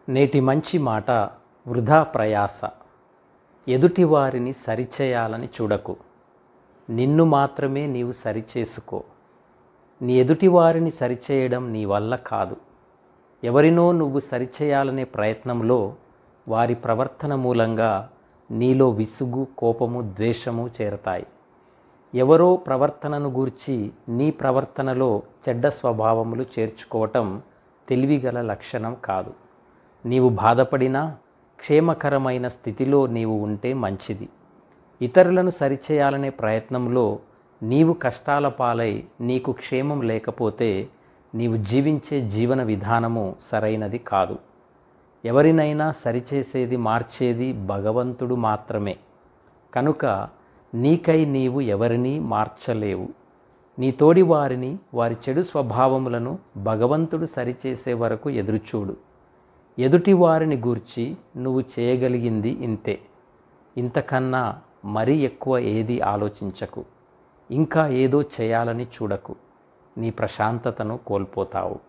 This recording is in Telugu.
నేటి మంచి మాట వృధా ప్రయాస. ఎదుటివారిని సరిచేయాలని చూడకు, నిన్ను మాత్రమే నీవు సరిచేసుకో. నీ ఎదుటివారిని సరిచేయడం నీ వల్ల కాదు. ఎవరినో నువ్వు సరిచేయాలనే ప్రయత్నంలో వారి ప్రవర్తన మూలంగా నీలో విసుగు, కోపము, ద్వేషము చేరతాయి. ఎవరో ప్రవర్తనను గూర్చి నీ ప్రవర్తనలో చెడ్డ స్వభావములు చేర్చుకోవటం తెలివిగల లక్షణం కాదు. నీవు బాధపడినా క్షేమకరమైన స్థితిలో నీవు ఉంటే మంచిది. ఇతరులను సరిచేయాలనే ప్రయత్నంలో నీవు కష్టాల పాలై నీకు క్షేమం లేకపోతే నీవు జీవించే జీవన విధానము సరైనది కాదు. ఎవరినైనా సరిచేసేది, మార్చేది భగవంతుడు మాత్రమే. కనుక నీకై నీవు ఎవరినీ మార్చలేవు. నీ తోడి వారిని, వారి చెడు స్వభావములను భగవంతుడు సరిచేసే వరకు ఎదురుచూడు. ఎదుటి వారిని గూర్చి నువ్వు చేయగలిగింది ఇంతే. ఇంతకన్నా మరీ ఎక్కువ ఏది ఆలోచించకు. ఇంకా ఏదో చేయాలని చూడకు. నీ ప్రశాంతతను కోల్పోతావు.